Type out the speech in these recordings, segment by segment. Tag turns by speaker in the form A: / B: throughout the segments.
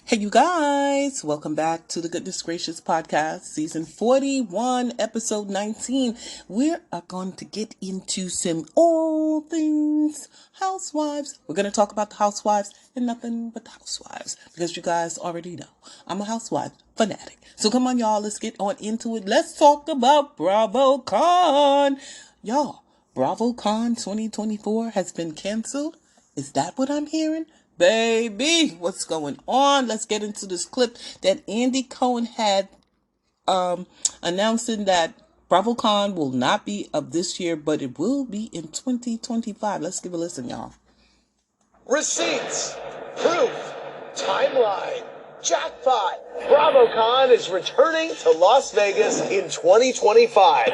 A: Hey, you guys, welcome back to the Goodness Gracious Podcast, season 41, episode 19. We are going to get into some all things housewives. We're going to talk about the housewives and nothing but the housewives because you guys already know I'm a housewife fanatic. So come on, y'all, let's get on into it. Let's talk about BravoCon. Y'all, BravoCon 2024 has been canceled. Is that what I'm hearing? Baby, what's going on? Let's get into this clip that Andy Cohen had announcing that BravoCon will not be of this year, but it will be in 2025. Let's give a listen, y'all.
B: Receipts, proof, timeline, jackpot. BravoCon is returning to Las Vegas in 2025.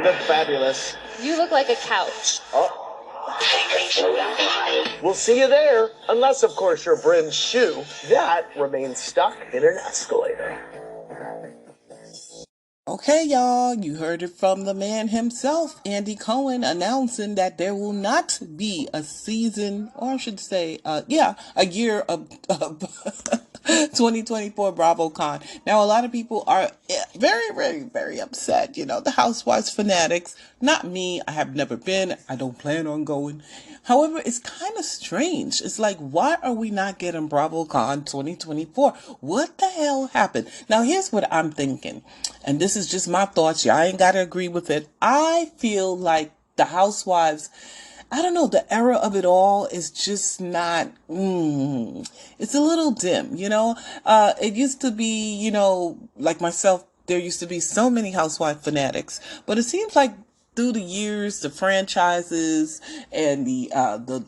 B: Look fabulous.
C: You look like a couch.
B: Oh. We'll see you there, unless, of course, your brimmed shoe. That remains stuck in an escalator.
A: Okay, y'all, you heard it from the man himself, Andy Cohen, announcing that there will not be a season, or I should say, a year of 2024 BravoCon. Now, a lot of people are very, very, very upset. You know, the Housewives fanatics, not me. I have never been. I don't plan on going. However, it's kind of strange. It's like, why are we not getting BravoCon 2024? What the hell happened? Now, here's what I'm thinking. And this is just my thoughts. Y'all ain't got to agree with it. I feel like the Housewives, I don't know, the era of it all is just not, it's a little dim, you know? It used to be, you know, like myself, there used to be so many housewife fanatics, but it seems like through the years, the franchises and the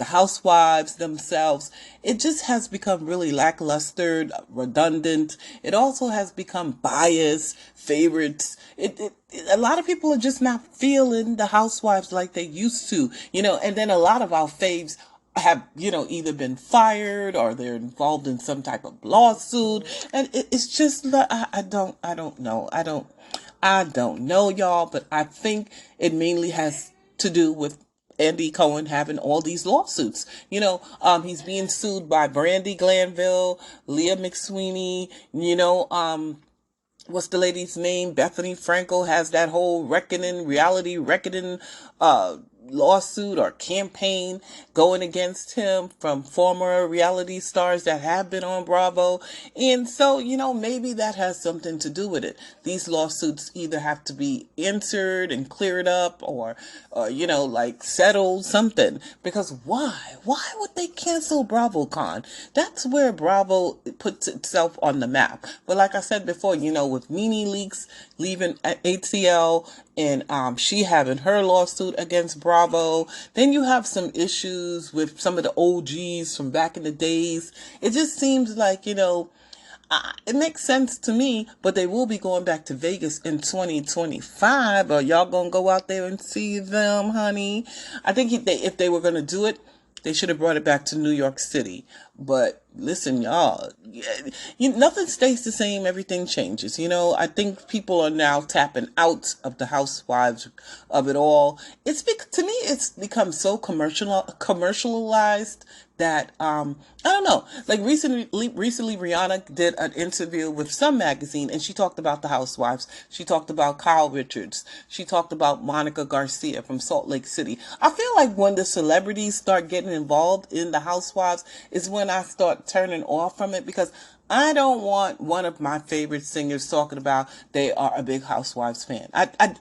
A: housewives themselves, it just has become really lackluster, redundant. It also has become biased, favorites. A lot of people are just not feeling the housewives like they used to, you know, and then a lot of our faves have, you know, either been fired or they're involved in some type of lawsuit. And it's just, I don't know. I don't know, y'all, but I think it mainly has to do with Andy Cohen having all these lawsuits. You know, he's being sued by Brandy Glanville, Leah McSweeney, you know, what's the lady's name? Bethany Frankel has that whole reality reckoning, lawsuit or campaign going against him from former reality stars that have been on Bravo. And so, you know, maybe that has something to do with it. These lawsuits either have to be answered and cleared up or you know, like settled something. Because why? Why would they cancel BravoCon? That's where Bravo puts itself on the map. But like I said before, you know, with Nene Leakes leaving ATL and she having her lawsuit against Bravo. Then you have some issues with some of the OGs from back in the days. It just seems like, you know, it makes sense to me, but they will be going back to Vegas in 2025. Are y'all gonna go out there and see them, honey? I think if they were gonna do it, they should have brought it back to New York City. But listen, y'all, nothing stays the same. Everything changes. You know, I think people are now tapping out of the housewives of it all. To me, it's become so commercialized that I don't know. Like recently Rihanna did an interview with some magazine and she talked about the housewives. She talked about Kyle Richards. She talked about Monica Garcia from Salt Lake City. I feel like when the celebrities start getting involved in the housewives is when I start turning off from it, because I don't want one of my favorite singers talking about they are a big Housewives fan.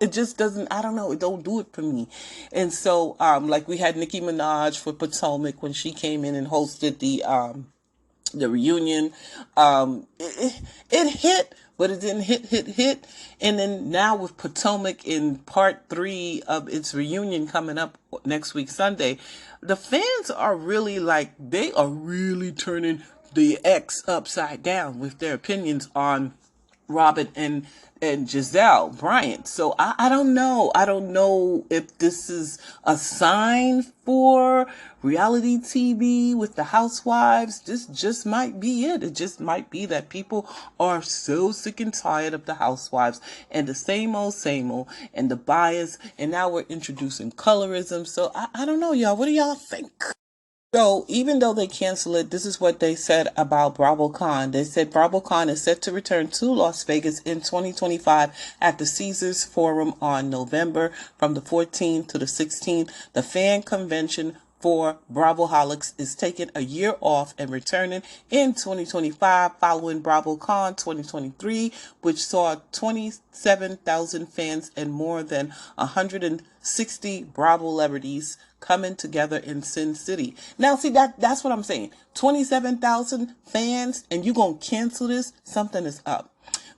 A: It just doesn't, I don't know, it don't do it for me. And so, like we had Nicki Minaj for Potomac when she came in and hosted the reunion. It hit, but it didn't hit. And then now with Potomac in part 3 of its reunion coming up next week, Sunday, the fans are really they are really turning the X upside down with their opinions on Robin and Giselle Bryant. So I don't know. I don't know if this is a sign for reality TV with the housewives. This just might be it. It just might be that people are so sick and tired of the housewives and the same old, and the bias. And now we're introducing colorism. So I don't know, y'all. What do y'all think? So even though they cancel it, this is what they said about BravoCon. They said BravoCon is set to return to Las Vegas in 2025 at the Caesars Forum on November from the 14th to the 16th. The fan convention for Bravoholics is taking a year off and returning in 2025 following BravoCon 2023, which saw 27,000 fans and more than 160 Bravo celebrities coming together in Sin City. Now, see, that's what I'm saying. 27,000 fans, and you gonna cancel this? Something is up.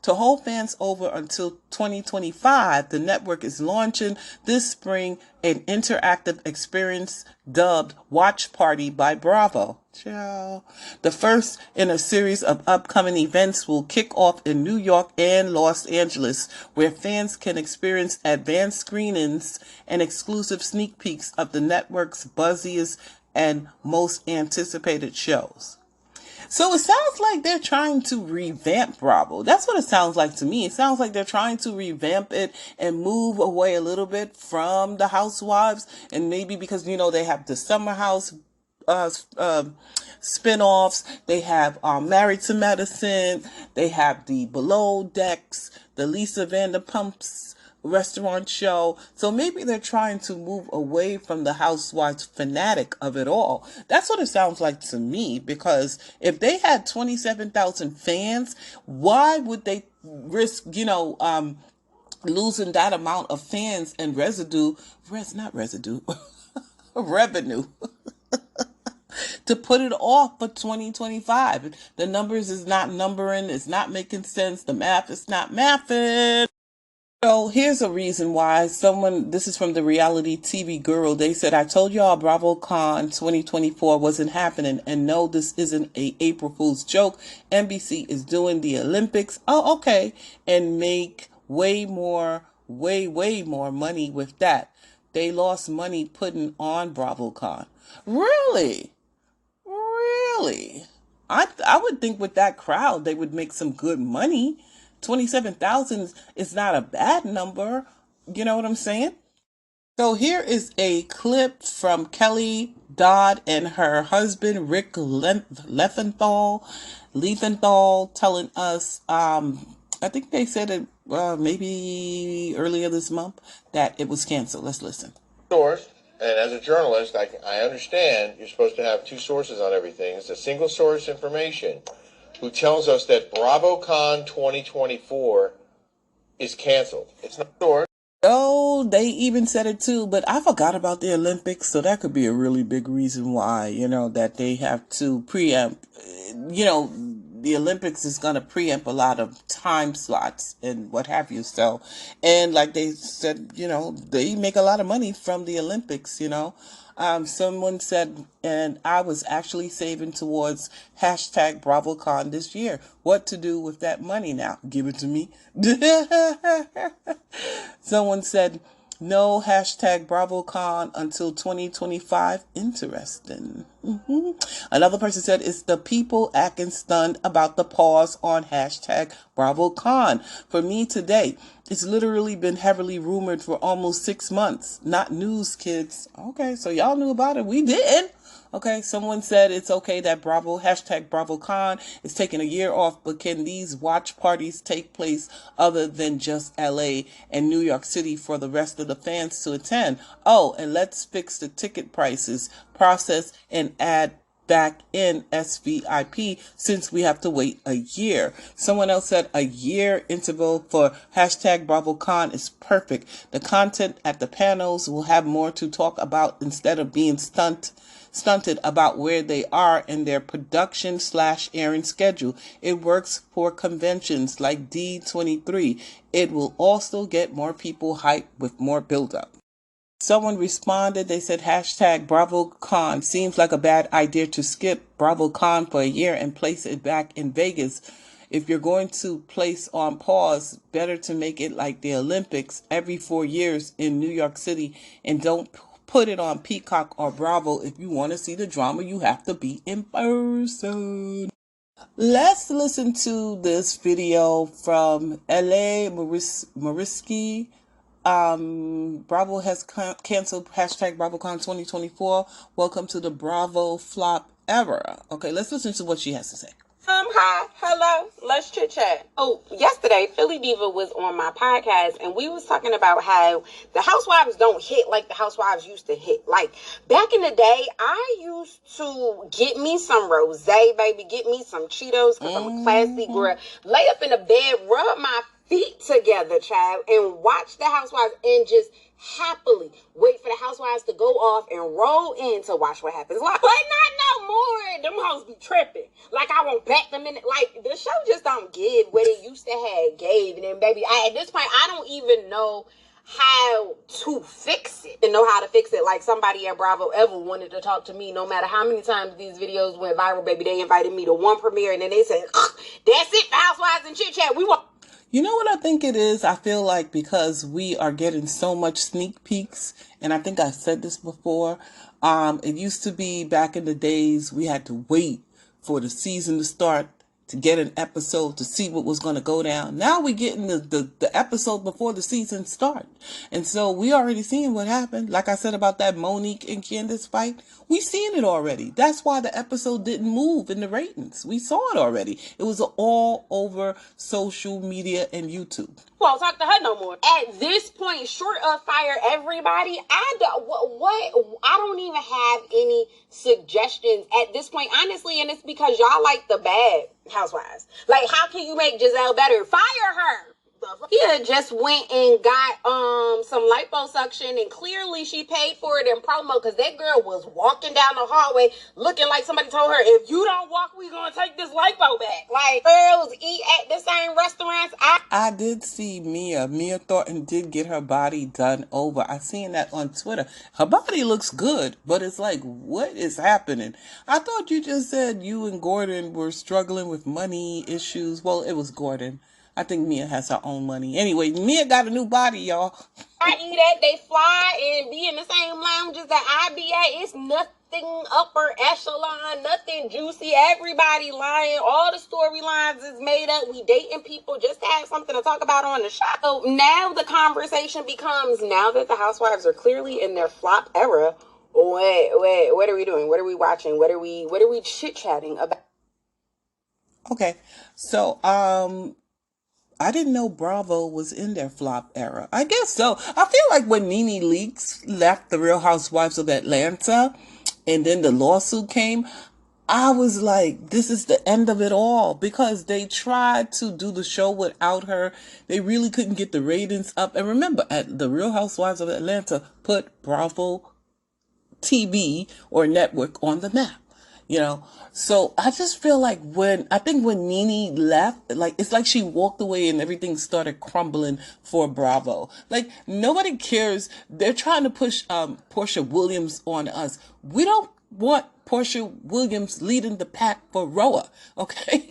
A: To hold fans over until 2025, the network is launching this spring an interactive experience dubbed Watch Party by Bravo. Ciao. The first in a series of upcoming events will kick off in New York and Los Angeles, where fans can experience advanced screenings and exclusive sneak peeks of the network's buzziest and most anticipated shows. So it sounds like they're trying to revamp Bravo. That's what it sounds like to me. It sounds like they're trying to revamp it and move away a little bit from the Housewives. And maybe because, they have the Summer House uh, spin-offs. They have Married to Medicine. They have the Below Decks, the Lisa Vanderpump's restaurant show. So maybe they're trying to move away from the housewives fanatic of it all. That's what it sounds like to me, because if they had 27,000 fans, why would they risk, losing that amount of fans and not residue, revenue to put it off for 2025? The numbers is not numbering. It's not making sense. The math is not mathing. So here's a reason why this is from the reality TV guru. They said, I told y'all BravoCon 2024 wasn't happening. And no, this isn't a April Fool's joke. NBC is doing the Olympics. Oh, okay. And make way more money with that. They lost money putting on BravoCon. Really? Really? I would think with that crowd they would make some good money. 27,000 is not a bad number. You know what I'm saying? So here is a clip from Kelly Dodd and her husband Rick Leventhal telling us, I think they said it maybe earlier this month, that it was canceled. Let's listen.
B: Source, and as a journalist, I understand you're supposed to have two sources on everything. It's a single source information who tells us that BravoCon 2024 is canceled. It's not a source.
A: Oh, they even said it too, but I forgot about the Olympics, so that could be a really big reason why, that they have to preempt. The Olympics is going to preempt a lot of time slots and what have you. So, and like they said, they make a lot of money from the Olympics. Someone said, and I was actually saving towards hashtag BravoCon this year. What to do with that money now? Give it to me. Someone said, no hashtag BravoCon until 2025. Interesting. Another person said, it's the people acting stunned about the pause on hashtag BravoCon. For me today, it's literally been heavily rumored for almost 6 months. Not news, kids. Okay, so y'all knew about it. We didn't. Okay, someone said it's okay that hashtag BravoCon is taking a year off, but can these watch parties take place other than just LA and New York City for the rest of the fans to attend? Oh, and let's fix the ticket prices, process, and add back in SVIP since we have to wait a year. Someone else said a year interval for hashtag BravoCon is perfect. The content at the panels will have more to talk about instead of being stunted about where they are in their production/airing schedule. It works for conventions like D23. It will also get more people hyped with more build-up. Someone responded, they said hashtag BravoCon seems like a bad idea to skip BravoCon for a year and place it back in Vegas. if you're going to place on pause, better to make it like the Olympics every 4 years in New York City, and don't put it on Peacock or Bravo. If you want to see the drama, you have to be in person. Let's listen to this video from L.A. Mariski. Bravo has canceled hashtag BravoCon 2024. Welcome to the Bravo flop era. Okay, let's listen to what she has to say.
C: Hi, hello, let's chit chat. Oh, yesterday, Philly Diva was on my podcast, and we was talking about how the Housewives don't hit like the Housewives used to hit. Like, back in the day, I used to get me some rosé, baby, get me some Cheetos, because I'm a classy girl, lay up in the bed, rub my feet together, child, and watch the Housewives and just happily wait for the Housewives to go off and roll in to watch what happens. Like not no more. Them hoes be tripping. Like, I won't back them in it. Like, the show just don't give what it used to have gave. And then, baby, at this point, I don't even know how to fix it and know how to fix it. Like, somebody at Bravo ever wanted to talk to me, no matter how many times these videos went viral, baby. They invited me to one premiere, and then they said, that's it, the Housewives and chit chat. We want.
A: You know what I think it is? I feel like because we are getting so much sneak peeks, and I think I said this before, it used to be back in the days we had to wait for the season to start to get an episode to see what was going to go down. Now we're getting the episode before the season start. And so we already seeing what happened. Like I said about that Monique and Candace fight, we seen it already. That's why the episode didn't move in the ratings. We saw it already. It was all over social media and YouTube.
C: Won't talk to her no more. At this point, short of fire everybody, I don't even have any suggestions at this point, honestly, and it's because y'all like the bad Housewives. Like, how can you make Giselle better? Fire her. He just went and got some liposuction, and clearly she paid for it in promo, because that girl was walking down the hallway looking like somebody told her, if you don't walk, we gonna take this lipo back. Like, girls eat at the same restaurants.
A: I did see Mia Thornton did get her body done over. I seen that on Twitter. Her body looks good, but it's like, what is happening? I thought you just said you and Gordon were struggling with money issues. Well, it was Gordon. I think Mia has her own money. Anyway, Mia got a new body, y'all.
C: I eat at, they fly and be in the same lounges that I be at. It's nothing upper echelon, nothing juicy. Everybody lying. All the storylines is made up. We dating people just to have something to talk about on the show. So now the conversation becomes, now that the Housewives are clearly in their flop era, what are we doing? What are we watching? What are we chit-chatting about?
A: Okay. So, I didn't know Bravo was in their flop era. I guess so. I feel like when Nene Leakes left the Real Housewives of Atlanta and then the lawsuit came, I was like, this is the end of it all, because they tried to do the show without her. They really couldn't get the ratings up. And remember, at the Real Housewives of Atlanta put Bravo TV or network on the map. You know, so I just feel like when Nene left, like, it's like she walked away and everything started crumbling for Bravo. Like, nobody cares. They're trying to push Portia Williams on us. We don't want Portia Williams leading the pack for Roa. Okay,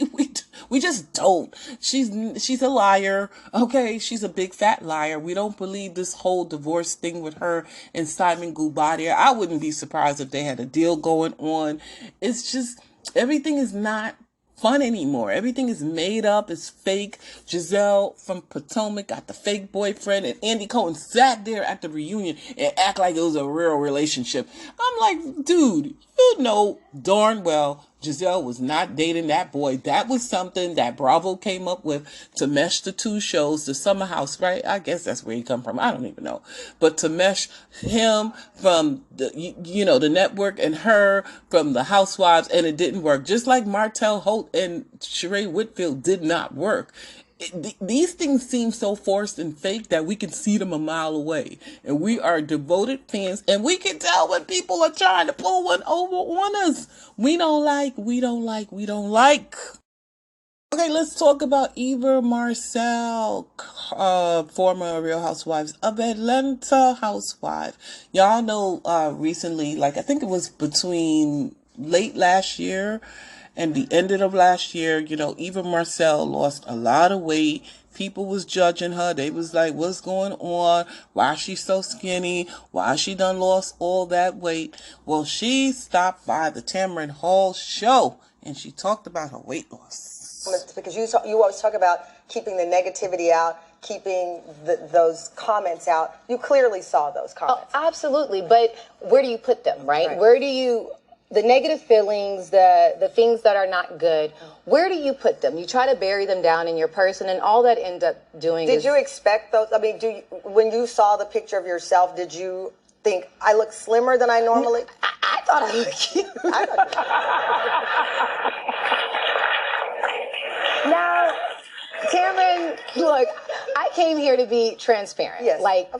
A: we just don't. She's a liar. Okay, she's a big fat liar. We don't believe this whole divorce thing with her and Simon Guobadia. I wouldn't be surprised if they had a deal going on. It's just, everything is not fun anymore. Everything is made up. It's fake. Giselle from Potomac got the fake boyfriend, and Andy Cohen sat there at the reunion and act like it was a real relationship. I'm like, dude, you know darn well Giselle was not dating that boy. That was something that Bravo came up with to mesh the two shows, the Summer House, right? I guess that's where he come from. I don't even know. But to mesh him from the, the network and her from the Housewives, and it didn't work. Just like Martell Holt and Sheree Whitfield did not work. These things seem so forced and fake that we can see them a mile away. And we are devoted fans, and we can tell when people are trying to pull one over on us. We don't like. Okay, let's talk about Eva Marcel, former Real Housewives of Atlanta housewife. Y'all know recently, like I think it was between late last year And the ending of last year, even Marcel lost a lot of weight. People was judging her. They was like, what's going on? Why is she so skinny? Why she done lost all that weight? Well, she stopped by the Tamron Hall show and she talked about her weight loss.
D: Because you always talk about keeping the negativity out, keeping those comments out. You clearly saw those comments.
E: Oh, absolutely. But where do you put them, right? Where do you, the negative feelings, the things that are not good, where do you put them? You try to bury them down in your person, and all that ends up doing
D: Did you expect those? I mean, when you saw the picture of yourself, did you think, I look slimmer than I normally?
E: I thought I looked cute. Now, Cameron, look, I came here to be transparent,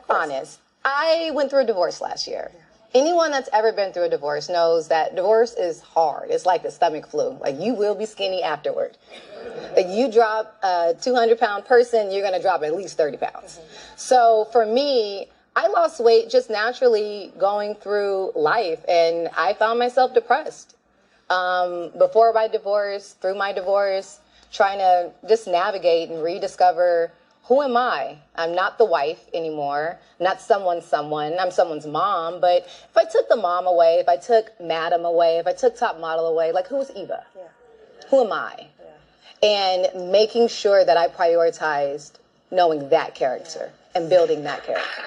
E: honest. I went through a divorce last year. Anyone that's ever been through a divorce knows that divorce is hard. It's like the stomach flu. Like, you will be skinny afterward. Like, you drop a 200-pound person, you're going to drop at least 30 pounds. So for me, I lost weight just naturally going through life, and I found myself depressed. Before my divorce, through my divorce, trying to just navigate and rediscover, who am I? I'm not the wife anymore, not someone. I'm someone's mom. But if I took the mom away, if I took Madam away, if I took Top Model away, like, who's Eva? Yeah. Who am I? Yeah. And making sure that I prioritized knowing that character and building that character.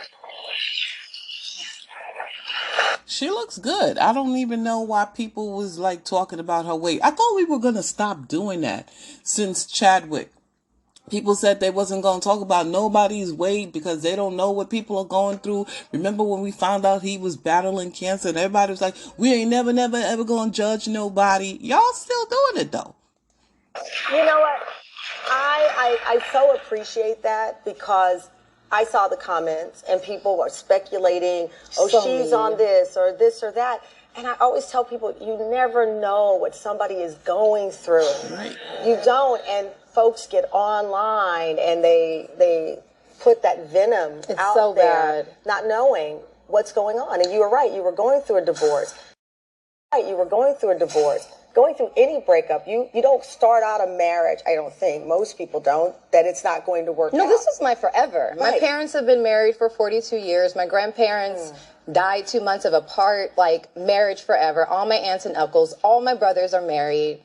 A: She looks good. I don't even know why people was like talking about her weight. I thought we were going to stop doing that since Chadwick. People said they wasn't going to talk about nobody's weight because they don't know what people are going through. Remember when we found out he was battling cancer and everybody was like, we ain't never, ever going to judge nobody. Y'all still doing it though.
D: You know what? I so appreciate that because I saw the comments and people were speculating, she's on this or that. And I always tell people, you never know what somebody is going through.
A: Right.
D: You don't. And folks get online and they put that venom out there, bad. Not knowing what's going on. And you were right. You were going through a divorce. Going through any breakup, you don't start out a marriage, I don't think, most people don't, that it's not going to work out.
E: No, this is my forever. Right. My parents have been married for 42 years. My grandparents died 2 months apart, like marriage forever. All my aunts and uncles, all my brothers are married.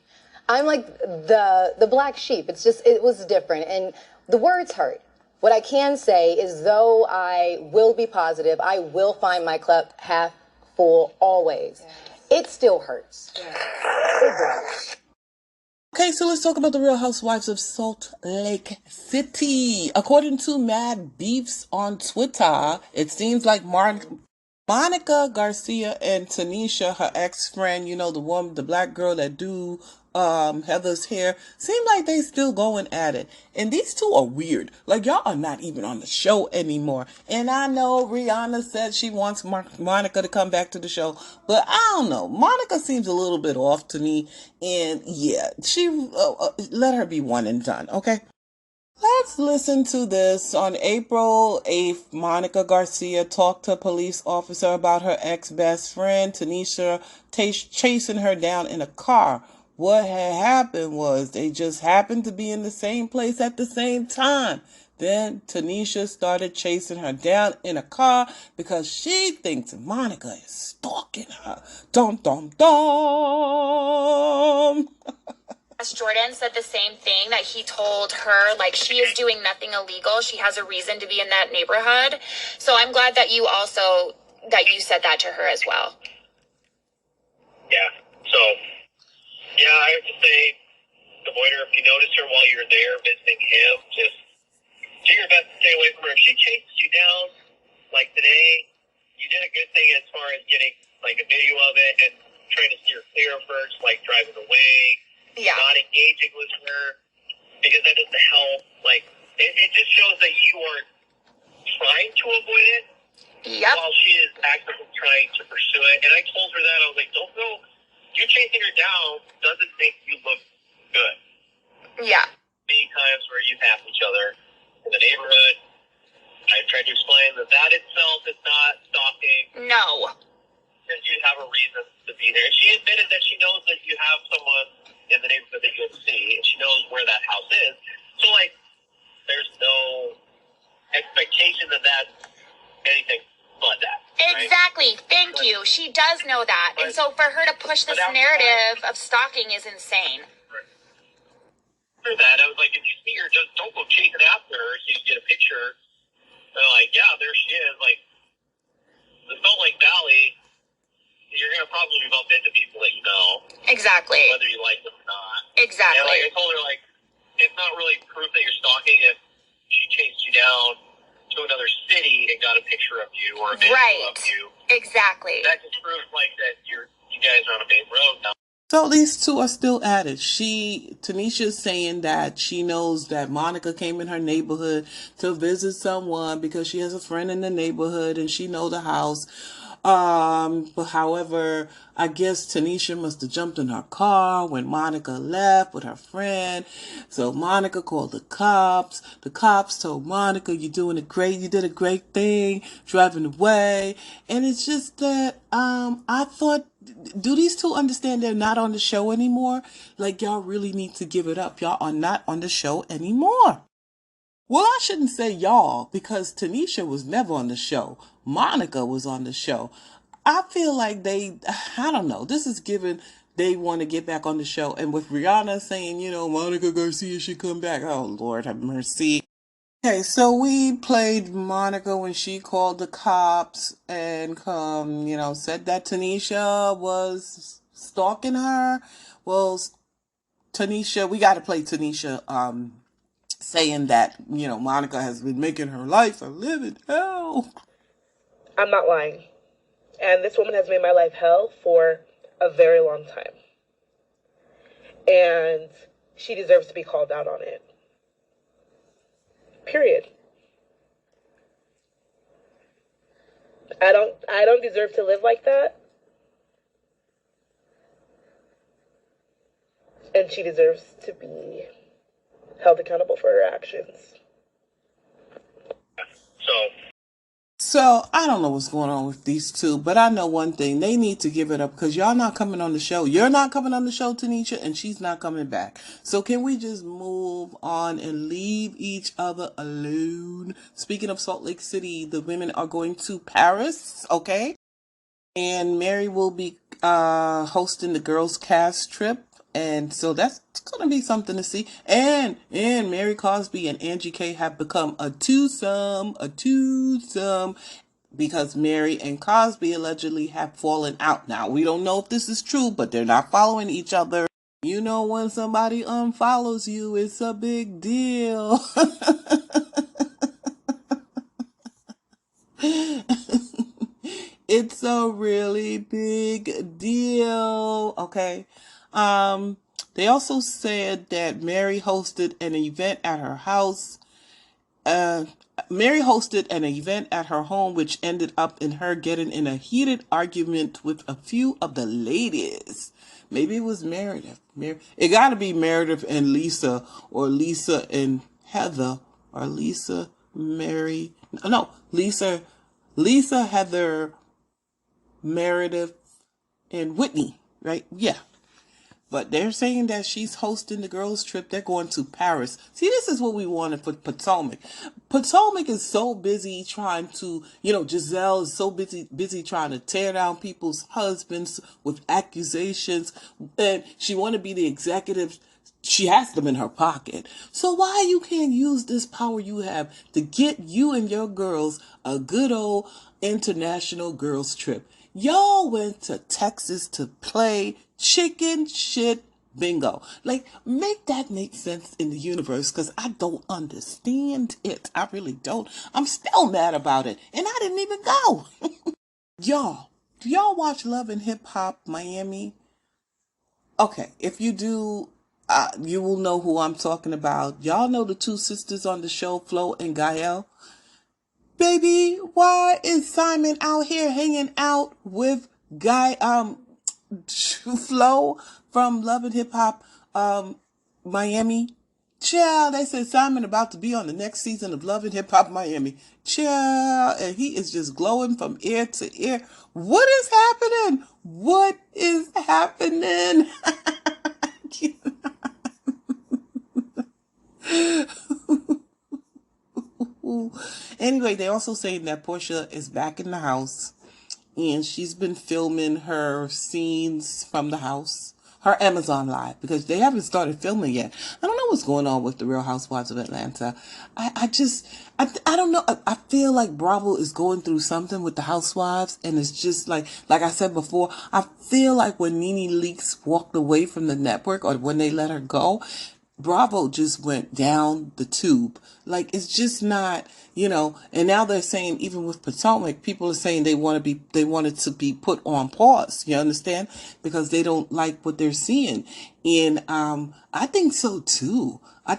E: I'm like the black sheep. It was different. And the words hurt. What I can say is, though I will be positive, I will find my cup half full always. Yeah. It still hurts. Yeah. It does.
A: Okay, so let's talk about the Real Housewives of Salt Lake City. According to Mad Beefs on Twitter, it seems like Monica Garcia and Tanisha, her ex-friend, the black girl that do Heather's hair, seem like they still going at it. And these two are weird. Like, y'all are not even on the show anymore. And I know Rihanna said she wants Monica to come back to the show, but I don't know. Monica seems a little bit off to me. And yeah, she let her be one and done, okay? Let's listen to this. On April 8th, Monica Garcia talked to a police officer about her ex-best friend, Tanisha, chasing her down in a car. What had happened was they just happened to be in the same place at the same time. Then Tanisha started chasing her down in a car because she thinks Monica is stalking her. Dum, dum, dum.
F: Jordan said the same thing, that he told her, like, she is doing nothing illegal. She has a reason to be in that neighborhood. So I'm glad that you said that to her as well.
G: Yeah. So, yeah, I have to say, avoid her. If you notice her while you're there visiting him, just do your best to stay away from her. If she chases you down, like today, you did a good thing as far as getting, like, a video of it and trying to steer clear of her, just, like, driving away.
F: Yeah.
G: Not engaging with her, because that doesn't help. Like, it just shows that you are trying to avoid it, while she is actively trying to pursue it. And I told her that, I was like, don't go, you chasing her down doesn't make you look good.
F: Yeah.
G: Many times where you have each other in the neighborhood, I tried to explain that itself is not stalking.
F: No.
G: Because you have a reason to be there. She admitted that she knows that you have someone in
F: you. She does know that. And so for her to push this narrative of stalking is insane.
G: After that, I was like, if you see her, just don't go chasing after her so you can get a picture. And like, yeah, there she is. Like, the Salt Lake Valley, you're going to probably bump into people that you know.
F: Exactly.
G: Whether you like them or not.
F: Exactly.
G: And like I told her, like, it's not really proof that you're stalking if she chased you down to another city and got a picture of you or a video of you.
F: Exactly.
G: That just proves like that you guys are on a main road now.
A: So these two are still at it. Tanisha's saying that she knows that Monica came in her neighborhood to visit someone because she has a friend in the neighborhood and she know the house. But however, I guess Tanisha must have jumped in her car when Monica left with her friend. So Monica called the cops. The cops told Monica, you did a great thing, driving away. And it's just that, I thought, do these two understand they're not on the show anymore? Like, y'all really need to give it up. Y'all are not on the show anymore. Well, I shouldn't say y'all because Tanisha was never on the show. Monica was on the show. I feel like I don't know. This is given they want to get back on the show. And with Rihanna saying, Monica Garcia should come back. Oh, Lord have mercy. Okay, so we played Monica when she called the cops and said that Tanisha was stalking her. Well, Tanisha, we got to play Tanisha saying that, Monica has been making her life a living hell.
H: I'm not lying. And this woman has made my life hell for a very long time. And she deserves to be called out on it. Period. I don't deserve to live like that. And she deserves to be held accountable for her actions.
A: So, I don't know what's going on with these two, but I know one thing. They need to give it up because y'all not coming on the show. You're not coming on the show, Tanisha, and she's not coming back. So, can we just move on and leave each other alone? Speaking of Salt Lake City, the women are going to Paris, okay? And Mary will be hosting the girls' cast trip. And so that's going to be something to see. And Mary Cosby and Angie K have become a twosome, because Mary and Cosby allegedly have fallen out. Now, we don't know if this is true, but they're not following each other. You know, when somebody unfollows you, it's a big deal. It's a really big deal. Okay. They also said that Mary hosted an event at her house. Mary hosted an event at her home, which ended up in her getting in a heated argument with a few of the ladies. Maybe it was Meredith. It got to be Meredith and Lisa, or Lisa and Heather, or Lisa, Mary. No, Lisa, Heather, Meredith, and Whitney, right? Yeah. But they're saying that she's hosting the girls' trip. They're going to Paris. See, this is what we wanted for Potomac. Potomac is so busy trying to, Giselle is so busy trying to tear down people's husbands with accusations. And she want to be the executive. She has them in her pocket. So why you can't use this power you have to get you and your girls a good old international girls' trip? Y'all went to Texas to play chicken shit bingo. Like, make that make sense in the universe, because I don't understand it. I really don't. I'm still mad about it. And I didn't even go. Y'all, do y'all watch Love and Hip Hop Miami? Okay, if you do, you will know who I'm talking about. Y'all know the two sisters on the show, Flo and Gael? Baby, why is Simon out here hanging out with Flo from Love and Hip Hop, Miami? Child, they said Simon about to be on the next season of Love and Hip Hop Miami. Child, and he is just glowing from ear to ear. What is happening? What is happening? Anyway, they also saying that Portia is back in the house. and she's been filming her scenes from the house, her Amazon Live, because they haven't started filming yet. I don't know what's going on with the Real Housewives of Atlanta. I don't know. I feel like Bravo is going through something with the Housewives, and it's just like I said before, I feel like when Nene Leakes walked away from the network, or when they let her go, Bravo just went down the tube. Like, it's just not, and now they're saying, even with Potomac, people are saying they want it to be put on pause. You understand? Because they don't like what they're seeing. And, I think so too. I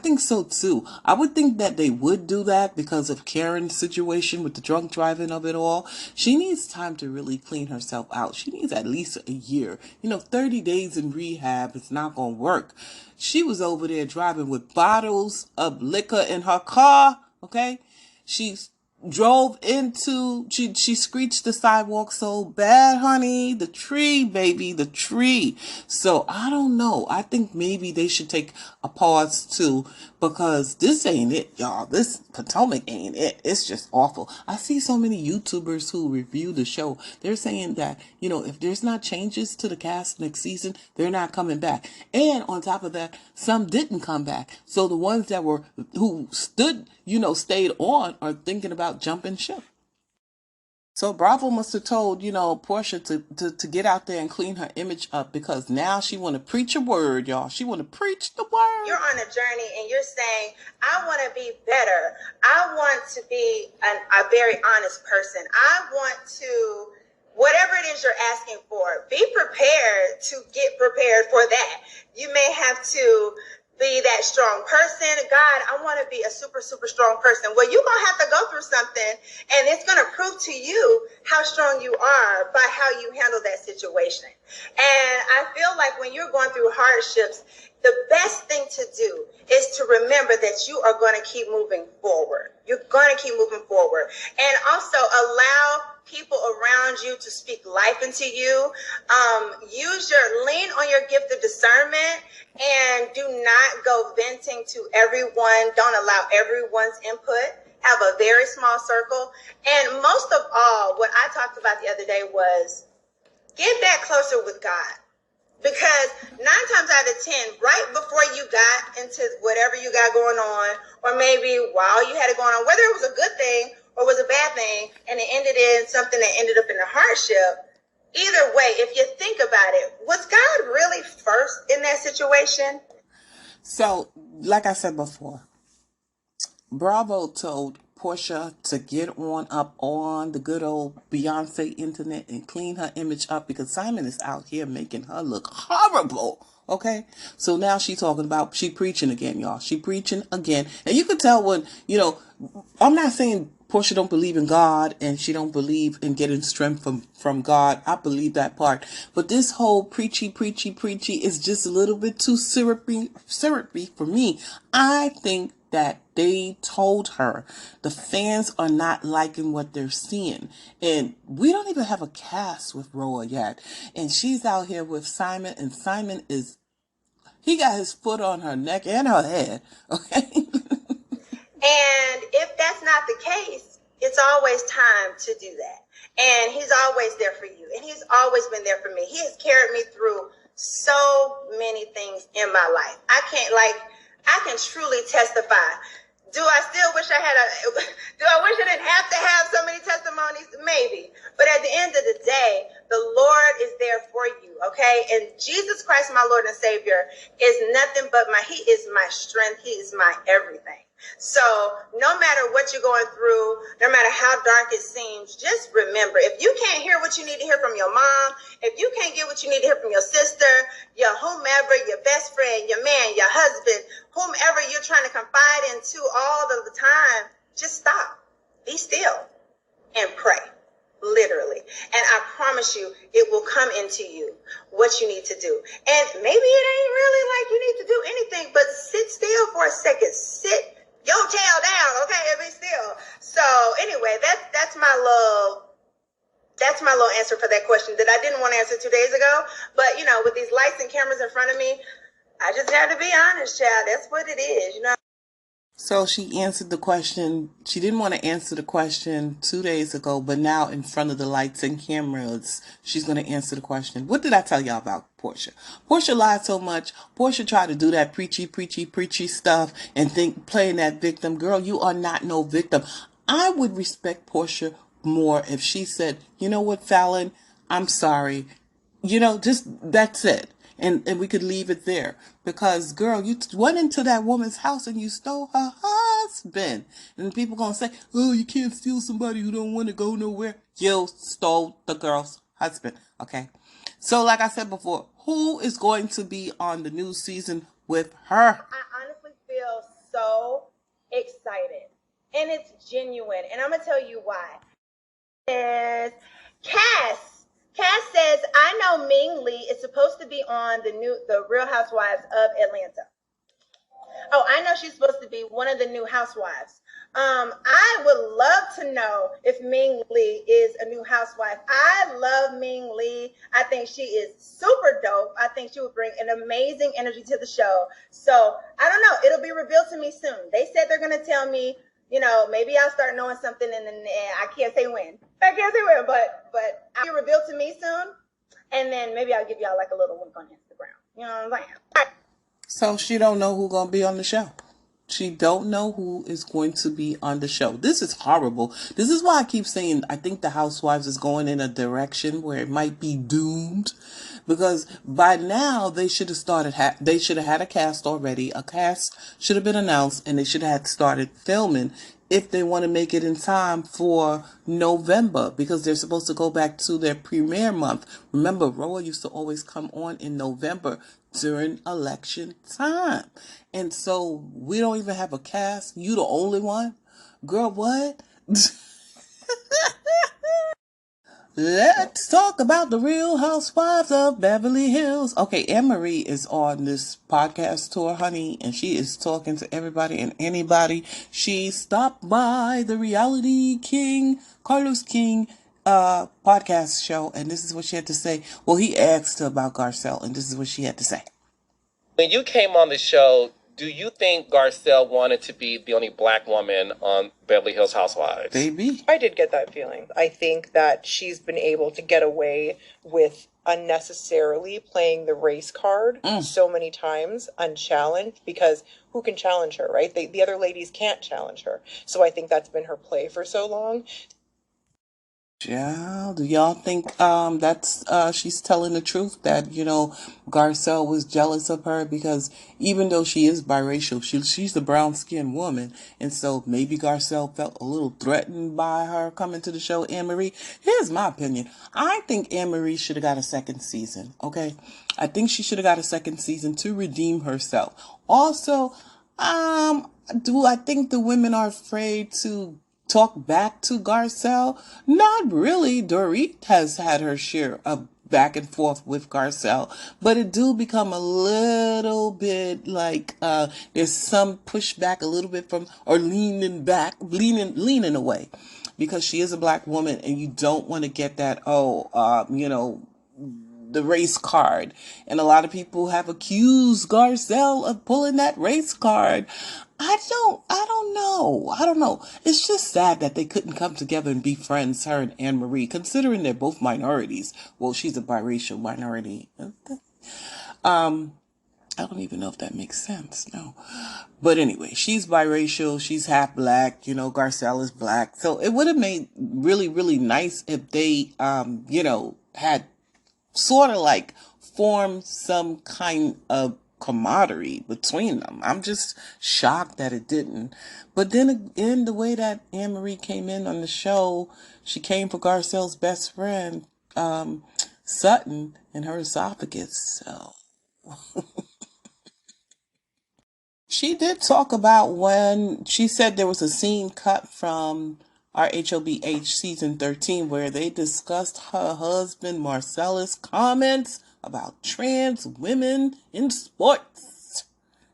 A: would think that they would do that because of Karen's situation with the drunk driving of it all. She needs time to really clean herself out. She needs at least a year. 30 days in rehab is not going to work. She was over there driving with bottles of liquor in her car, okay? She she screeched the sidewalk so bad, honey. The tree, baby, the tree. So I don't know. I think maybe they should take a pause too, because this ain't it, y'all. This Potomac ain't it. It's just awful. I see so many YouTubers who review the show. They're saying that, if there's not changes to the cast next season, they're not coming back. And on top of that, some didn't come back. So the ones who stayed on are thinking about jumping ship. So Bravo must have told, Portia to get out there and clean her image up, because now she want to preach a word, y'all. She want to preach the word.
I: You're on a journey and you're saying, I want to be better. I want to be a very honest person. I want to, whatever it is you're asking for, be prepared to get prepared for that. You may have to be that strong person. God, I want to be a super, super strong person. Well, you're going to have to go through something, and it's going to prove to you how strong you are by how you handle that situation. And I feel like when you're going through hardships, the best thing to do is to remember that you are going to keep moving forward. You're going to keep moving forward. And also allow people around you to speak life into you. Lean on your gift of discernment, and do not go venting to everyone. Don't allow everyone's input. Have a very small circle. And most of all, what I talked about the other day was get that closer with God. Because 9 times out of 10, right before you got into whatever you got going on, or maybe while you had it going on, whether it was a good thing or was a bad thing, and it ended in something that ended up in a hardship, either way, if you think about it, was God really first in that situation?
A: So, like I said before, Bravo told Portia to get on up on the good old Beyonce internet and clean her image up, because Simon is out here making her look horrible. Okay? So now she preaching again, y'all. She preaching again. And you could tell when, I'm not saying Portia don't believe in God and she don't believe in getting strength from God. I believe that part. But this whole preachy is just a little bit too syrupy for me. I think that they told her the fans are not liking what they're seeing. And we don't even have a cast with Roa yet. And she's out here with Simon, and Simon he got his foot on her neck and her head. Okay?
I: And if that's not the case, it's always time to do that. And he's always there for you. And he's always been there for me. He has carried me through so many things in my life. I can truly testify. Do I still wish I didn't have to have so many testimonies? Maybe. But at the end of the day, the Lord is there for you, okay? And Jesus Christ, my Lord and Savior, is nothing but He is my strength. He is my everything. So no matter what you're going through, no matter how dark it seems, just remember, if you can't hear what you need to hear from your mom, if you can't get what you need to hear from your sister, your whomever, your best friend, your man, your husband, whomever you're trying to confide into all of the time, just stop, be still, and pray. Literally. And I promise you, it will come into you what you need to do. And maybe it ain't really like you need to do anything, but sit still for a second. Sit your tail down, okay, and be still. So anyway, that's my little answer for that question that I didn't want to answer 2 days ago. But with these lights and cameras in front of me, I just have to be honest, child. That's what it is,
A: So she answered the question. She didn't want to answer the question 2 days ago, but now in front of the lights and cameras, she's going to answer the question. What did I tell y'all about Portia? Portia lied so much. Portia tried to do that preachy stuff and playing that victim. Girl, you are not no victim. I would respect Portia more if she said, you know what, Fallon, I'm sorry. Just that's it. And we could leave it there. Because, girl, you went into that woman's house and you stole her husband. And people going to say, oh, you can't steal somebody who don't want to go nowhere. You stole the girl's husband. Okay? So, like I said before, who is going to be on the new season with her?
I: I honestly feel so excited. And it's genuine. And I'm going to tell you why. Is Cass. Cass says, I know Ming Lee is supposed to be on the Real Housewives of Atlanta. Oh, I know she's supposed to be one of the new housewives. I would love to know if Ming Lee is a new housewife. I love Ming Lee. I think she is super dope. I think she would bring an amazing energy to the show. So I don't know. It'll be revealed to me soon. They said they're going to tell me, maybe I'll start knowing something and I can't say when. But I'll be revealed to me soon. And then maybe I'll give y'all like a little link on Instagram. You know what I'm saying? All right.
A: So she don't know who's going to be on the show. She don't know who is going to be on the show. This is horrible. This is why I keep saying I think the Housewives is going in a direction where it might be doomed. Because by now they should have they should have had a cast already. A cast should have been announced and they should have started filming if they want to make it in time for November, because they're supposed to go back to their premiere month. Remember, Roa used to always come on in November during election time. And so we don't even have a cast. You the only one? Girl, what? Let's talk about the Real Housewives of Beverly Hills. Okay, Anne-Marie is on this podcast tour, honey, and she is talking to everybody and anybody. She stopped by the Reality King, Carlos King, podcast show, and this is what she had to say. Well, he asked her about Garcelle, and this is what she had to say.
J: When you came on the show, do you think Garcelle wanted to be the only black woman on Beverly Hills Housewives?
A: Baby.
H: I did get that feeling. I think that she's been able to get away with unnecessarily playing the race card so many times unchallenged, because who can challenge her, right? The other ladies can't challenge her. So I think that's been her play for so long.
A: Yeah, do y'all think that's she's telling the truth, that Garcelle was jealous of her? Because even though she is biracial, she's a brown skinned woman, and so maybe Garcelle felt a little threatened by her coming to the show. Anne-Marie, here's my opinion. I think Anne-Marie should have got a second season. Okay, I think she should have got a second season to redeem herself. Also, do I think the women are afraid to talk back to Garcelle? Not really. Dorit has had her share of back and forth with Garcelle, but it do become a little bit like there's some pushback a little bit from, or leaning away, because she is a black woman and you don't want to get that the race card. And a lot of people have accused Garcelle of pulling that race card. I don't know. It's just sad that they couldn't come together and be friends, her and Anne-Marie, considering they're both minorities. Well, she's a biracial minority. I don't even know if that makes sense. No. But anyway, she's biracial. She's half black. Garcelle is black. So it would have made really, really nice if they, had sort of like form some kind of camaraderie between them. I'm just shocked that it didn't. But then again, the way that Anne-Marie came in on the show, she came for Garcelle's best friend, Sutton, and her esophagus. So she did talk about when she said there was a scene cut from our HOBH season 13 where they discussed her husband Marcella's comments about trans women in sports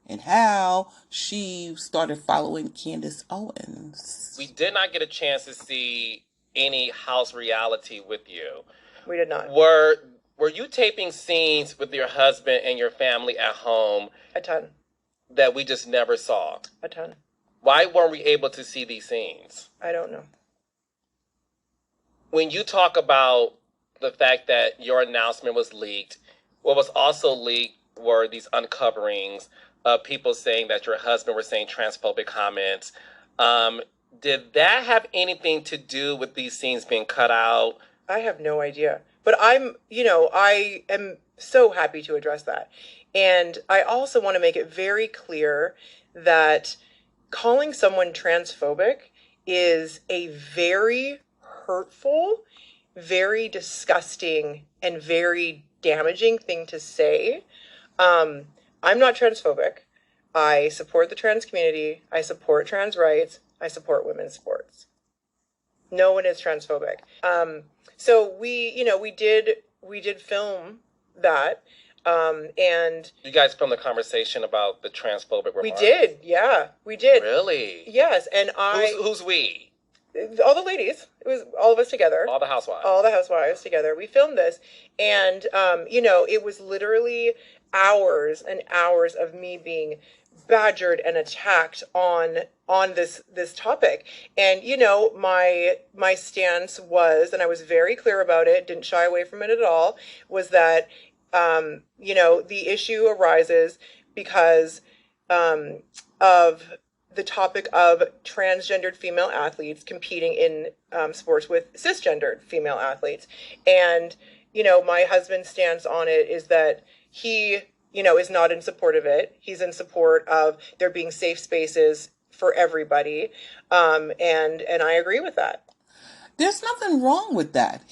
A: and how she started following Candace Owens.
J: We did not get a chance to see any house reality with you.
H: We did not.
J: Were you taping scenes with your husband and your family at home?
H: A ton.
J: That we just never saw?
H: A ton.
J: Why weren't we able to see these scenes?
H: I don't know.
J: When you talk about the fact that your announcement was leaked, what was also leaked were these uncoverings of people saying that your husband was saying transphobic comments. Did that have anything to do with these scenes being cut out?
H: I have no idea. But I am so happy to address that. And I also want to make it very clear that calling someone transphobic is a very hurtful, very disgusting, and very damaging thing to say. I'm not transphobic. I support the trans community. I support trans rights. I support women's sports. No one is transphobic. So we did film that. And
J: you guys filmed the conversation about the transphobic remarks?
H: We did, yeah. We did.
J: Really?
H: Yes, and
J: Who's we?
H: All the ladies. It was all of us together.
J: All the housewives.
H: All the housewives together. We filmed this. And, it was literally hours and hours of me being badgered and attacked on this topic. And, my stance was, and I was very clear about it, didn't shy away from it at all, was that, the issue arises because of the topic of transgendered female athletes competing in sports with cisgendered female athletes. And, my husband's stance on it is that he, is not in support of it. He's in support of there being safe spaces for everybody. And I agree with that.
A: There's nothing wrong with that.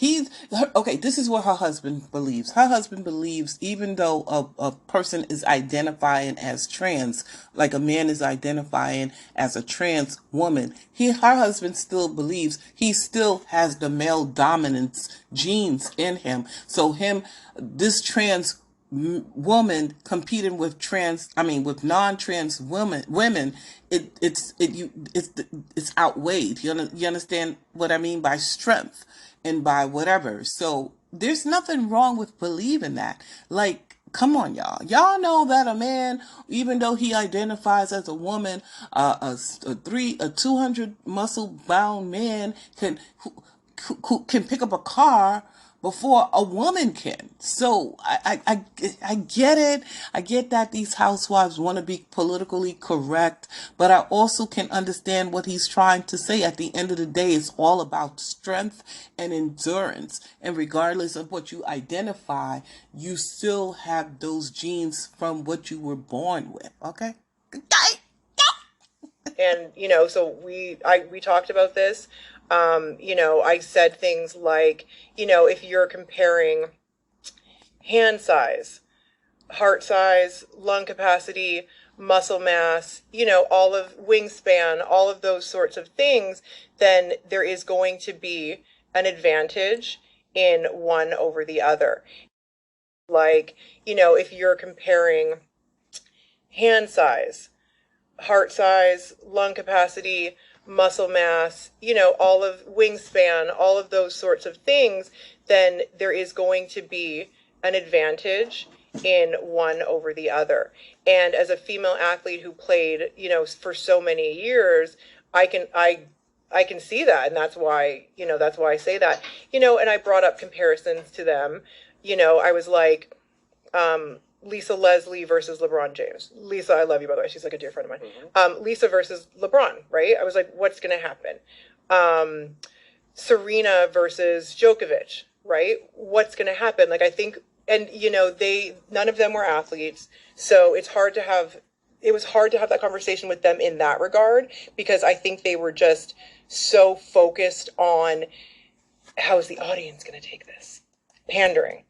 A: Okay, this is what her husband believes. Her husband believes even though a person is identifying as trans, like a man is identifying as a trans woman, her husband still believes he still has the male dominance genes in him. So this trans woman competing with non-trans women, it's outweighed. You understand what I mean by strength and by whatever. So there's nothing wrong with believing that. Like, come on, y'all. Y'all know that a man, even though he identifies as a woman, a 200 muscle bound man can pick up a car before a woman can. So I get it. I get that these housewives want to be politically correct, but I also can understand what he's trying to say. At the end of the day, it's all about strength and endurance. And regardless of what you identify, you still have those genes from what you were born with. Okay?
H: And, so we talked about this. I said things like, if you're comparing hand size, heart size, lung capacity, muscle mass, all of wingspan, all of those sorts of things, then there is going to be an advantage in one over the other. Like, if you're comparing hand size, heart size, lung capacity, muscle mass, all of wingspan, all of those sorts of things, then there is going to be an advantage in one over the other. And as a female athlete who played, for so many years, I can see that. And that's why I say that, and I brought up comparisons to them. I was like, Lisa Leslie versus LeBron James. Lisa, I love you, by the way. She's like a dear friend of mine. Mm-hmm. Lisa versus LeBron, right? I was like, what's going to happen? Serena versus Djokovic, right? What's going to happen? Like, I think, and, none of them were athletes. So it was hard to have that conversation with them in that regard, because I think they were just so focused on how is the audience going to take this? Pandering.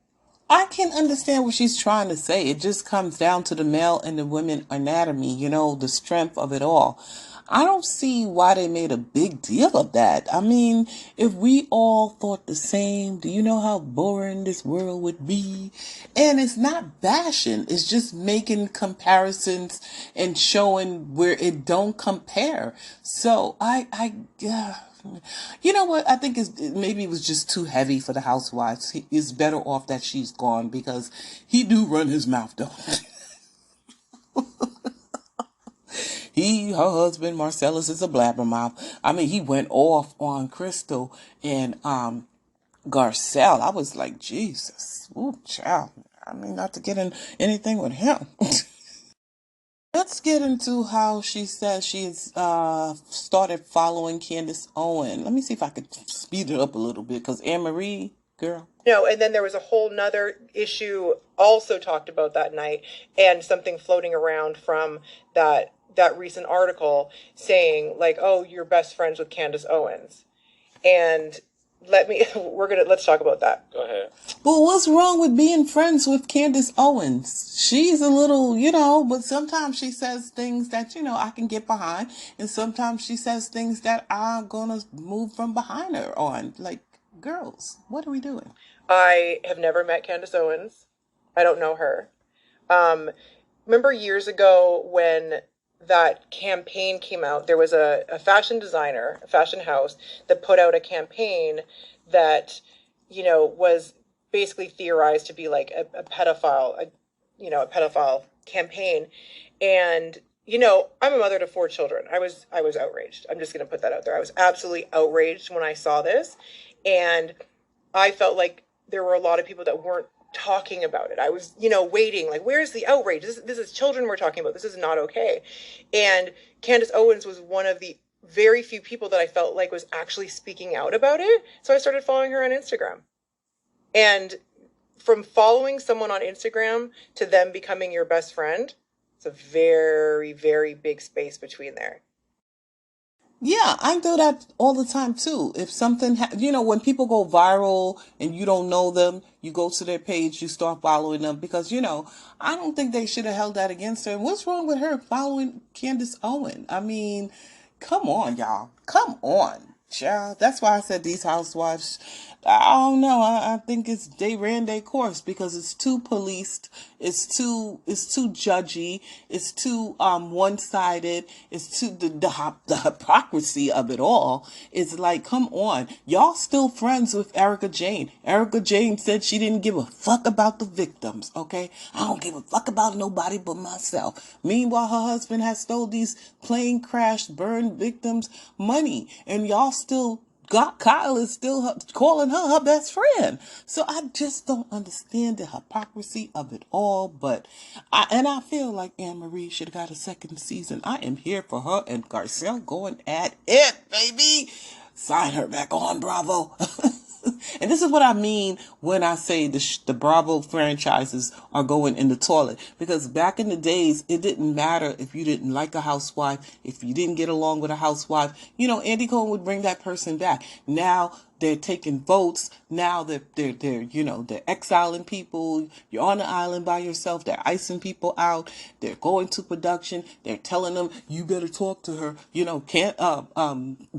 A: I can understand what she's trying to say. It just comes down to the male and the women anatomy, the strength of it all. I don't see why they made a big deal of that. I mean, if we all thought the same, do you know how boring this world would be? And it's not bashing. It's just making comparisons and showing where it don't compare. So you know what? I think maybe it was just too heavy for the housewives. It's better off that she's gone, because he do run his mouth though. her husband Marcellus is a blabbermouth. I mean, he went off on Crystal and Garcelle. I was like, Jesus, ooh, child. I mean, not to get in anything with him. Let's get into how she says she's started following Candace Owen. Let me see if I could speed it up a little bit, because Anne Marie, girl.
H: No, and then there was a whole nother issue also talked about that night, and something floating around from that recent article saying like, oh, you're best friends with Candace Owens. And let's talk about that.
J: Go ahead.
A: But what's wrong with being friends with Candace Owens? She's a little, but sometimes she says things that, I can get behind. And sometimes she says things that I'm going to move from behind her on. Like, girls, what are we doing?
H: I have never met Candace Owens. I don't know her. Remember years ago when that campaign came out, there was a fashion designer, a fashion house that put out a campaign that, was basically theorized to be like a pedophile, a pedophile campaign. And, I'm a mother to 4 children. I was outraged. I'm just going to put that out there. I was absolutely outraged when I saw this. And I felt like there were a lot of people that weren't talking about it. I was, waiting, like, where's the outrage? This is children we're talking about. This is not okay. And Candace Owens was one of the very few people that I felt like was actually speaking out about it. So I started following her on Instagram. And from following someone on Instagram to them becoming your best friend, it's a very, very big space between there.
A: Yeah, I do that all the time too. If something, when people go viral and you don't know them, you go to their page, you start following them because, I don't think they should have held that against her. What's wrong with her following Candace Owen? I mean, come on, y'all. Come on, child. That's why I said these housewives, I don't know. I think they ran their course because it's too policed. It's too judgy. It's too one-sided. It's too the hypocrisy of it all. It's like, come on, y'all still friends with Erica Jane. Erica Jane said she didn't give a fuck about the victims. Okay, I don't give a fuck about nobody but myself. Meanwhile, her husband has stole these plane crash burned victims' money, and y'all still. Kyle is still calling her best friend. So I just don't understand the hypocrisy of it all. But I feel like Anne Marie should have got a second season. I am here for her and Garcelle going at it, baby. Sign her back on, Bravo. And this is what I mean when I say the Bravo franchises are going in the toilet. Because back in the days, it didn't matter if you didn't like a housewife, if you didn't get along with a housewife. Andy Cohen would bring that person back. Now they're taking votes. Now they're exiling people. You're on the island by yourself. They're icing people out. They're going to production. They're telling them, you better talk to her.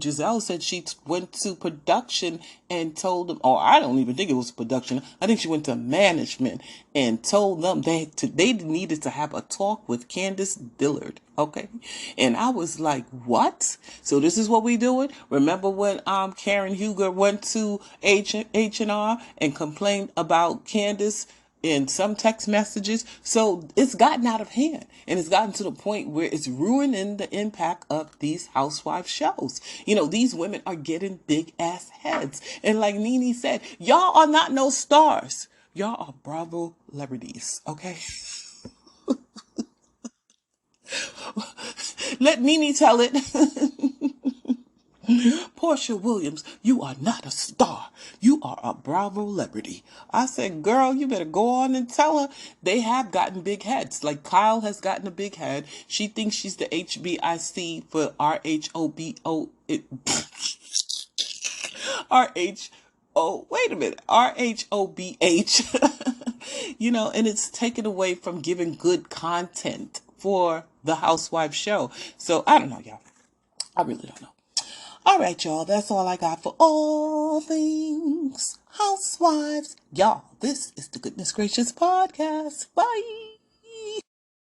A: Giselle said she went to production and told them, I don't even think it was production. I think she went to management and told them they needed to have a talk with Candace Dillard. Okay. And I was like, what? So this is what we doing? Remember when Karen Huger went to H&R and complained about Candace in some text messages? So it's gotten out of hand, and it's gotten to the point where it's ruining the impact of these housewife shows. These women are getting big ass heads. And like Nene said, y'all are not no stars. Y'all are Bravo celebrities, okay? Let Nene tell it. Portia Williams, you are not a star. You are a Bravo celebrity. I said, girl, you better go on and tell her. They have gotten big heads. Like Kyle has gotten a big head. She thinks she's the HBIC for RHOBO. Wait a minute. RHOBH. And it's taken away from giving good content for the Housewives show. So I don't know, y'all. I really don't know. All right, y'all. That's all I got for all things Housewives. Y'all, this is the Goodness Gracious Podcast. Bye.